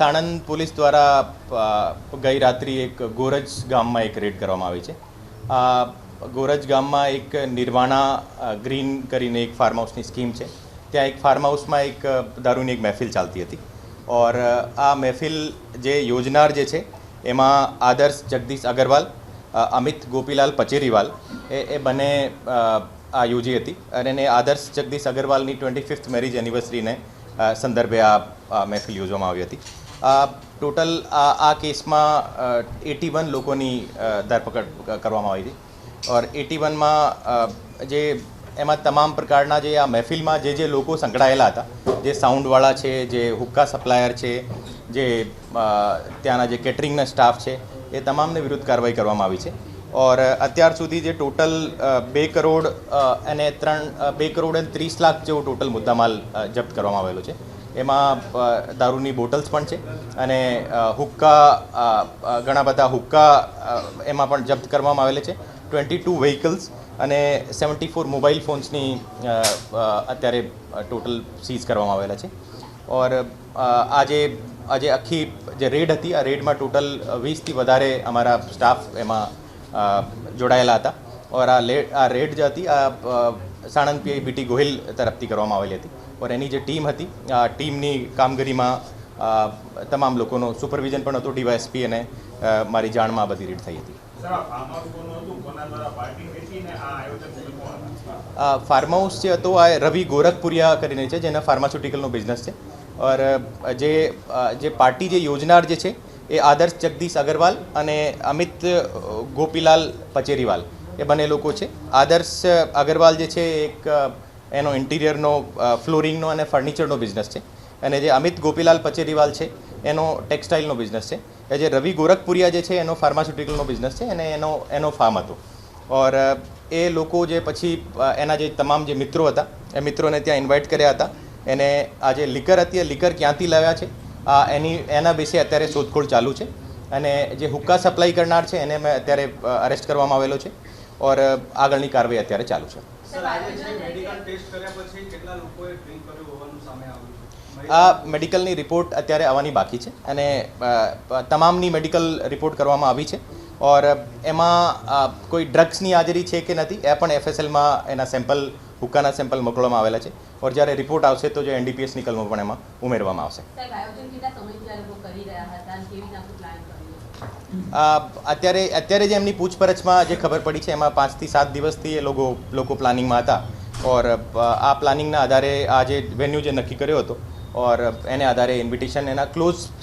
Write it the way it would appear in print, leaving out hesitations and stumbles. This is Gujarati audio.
સાણંદ પોલીસ દ્વારા ગઈ રાત્રિ એક ગોરજ ગામમાં એક રેડ કરવામાં આવી છે. આ ગોરજ ગામમાં એક નિર્વાણા ગ્રીન કરીને એક ફાર્મ હાઉસની સ્કીમ છે. ત્યાં એક ફાર્મ હાઉસમાં એક દારૂની એક મહેફિલ ચાલતી હતી ઓર આ મહેફિલ જે યોજનાર જે છે એમાં આદર્શ જગદીશ અગ્રવાલ, અમિત ગોપીલાલ પચેરીવાલ એ બંને આ યોજી હતી અને આદર્શ જગદીશ અગ્રવાલની 25th મેરેજ એનિવર્સરીને સંદર્ભે આ મહેફિલ યોજવામાં આવી હતી. ટોટલ આ કેસમાં 81 લોકોની ધરપકડ કરવામાં આવી હતી ઓર 81માં જે એમાં તમામ પ્રકારના જે આ મહેફિલમાં જે લોકો સંકળાયેલા હતા, જે સાઉન્ડવાળા છે, જે હુક્કા સપ્લાયર છે, જે ત્યાંના જે કેટરિંગના સ્ટાફ છે, એ તમામને વિરુદ્ધ કાર્યવાહી કરવામાં આવી છે. ઓર અત્યાર સુધી જે ટોટલ 2 કરોડ અને 30 લાખ જેવો ટોટલ મુદ્દામાલ જપ્ત કરવામાં આવેલો છે. એમાં દારૂની બોટલ્સ પણ છે અને હુક્કા, ઘણા બધા હુક્કા એમાં પણ જપ્ત કરવામાં આવેલા છે. 22 વ્હીકલ્સ અને 74 મોબાઈલ ફોન્સની અત્યારે ટોટલ સીઝ કરવામાં આવેલા છે. ઓર આજે આખી જે રેડ હતી, આ રેડમાં ટોટલ 20થી વધારે અમારા સ્ટાફ એમાં જોડાયેલા હતા. ઓર આ રેડ જે હતી આ સાણંદ પીઆઈ બીટી ગોહિલ તરફથી કરવામાં આવેલી હતી ઓર એની જે ટીમ હતી, આ ટીમની કામગીરીમાં તમામ લોકોનો સુપરવિઝન પણ હતું. ડીવાયએસપી અને મારી જાણમાં આ બધી રેડ થઈ હતી. ફાર્મ હાઉસ જે હતો આ રવિ ગોરખપુરિયા કરીને છે, જેના ફાર્માસ્યુટિકલનો બિઝનેસ છે. ઓર જે પાર્ટી જે યોજનાર જે છે એ આદર્શ જગદીશ અગ્રવાલ અને અમિત ગોપીલાલ પચેરીવાલ એ બંને લોકો છે. આદર્શ અગ્રવાલ જે છે એક એનો ઇન્ટિરિયરનો, ફ્લોરિંગનો અને ફર્નિચરનો બિઝનેસ છે અને જે અમિત ગોપીલાલ પચેરીવાલ છે એનો ટેક્સટાઇલનો બિઝનેસ છે. જે રવિ ગોરખપુરિયા જે છે એનો ફાર્માસ્યુટિકલનો બિઝનેસ છે અને એનો ફાર્મ હતો. ઓર એ લોકો જે પછી એના જે તમામ જે મિત્રો હતા એ મિત્રોને ત્યાં ઇન્વાઇટ કર્યા હતા. એને આ જે લિકર હતી, એ લિકર ક્યાંથી લાવ્યા છે એના વિશે અત્યારે શોધખોળ ચાલુ છે અને જે હુક્કા સપ્લાય કરનાર છે એને મેં અત્યારે અરેસ્ટ કરવામાં આવેલો છે ઓર આગળની કાર્યવાહી અત્યારે ચાલુ છે. આ મેડિકલની રિપોર્ટ અત્યારે આવવાની બાકી છે અને તમામની મેડિકલ રિપોર્ટ કરવામાં આવી છે ઓર એમાં કોઈ ડ્રગ્સની હાજરી છે કે નથી એ પણ એફએસએલમાં એના સેમ્પલ, હુક્કાના સેમ્પલ મોકલવામાં આવેલા છે ઓર જ્યારે રિપોર્ટ આવશે તો જે એનડીપીએસની કલમો પણ એમાં ઉમેરવામાં આવશે. અત્યારે જે એમની પૂછપરછમાં જે ખબર પડી છે એમાં 5 થી 7 દિવસથી એ લોકો પ્લાનિંગમાં હતા ઓર આ પ્લાનિંગના આધારે આ જે વેન્યુ જે નક્કી કર્યો હતો ઓર એને આધારે ઇન્વિટેશન એના ક્લોઝ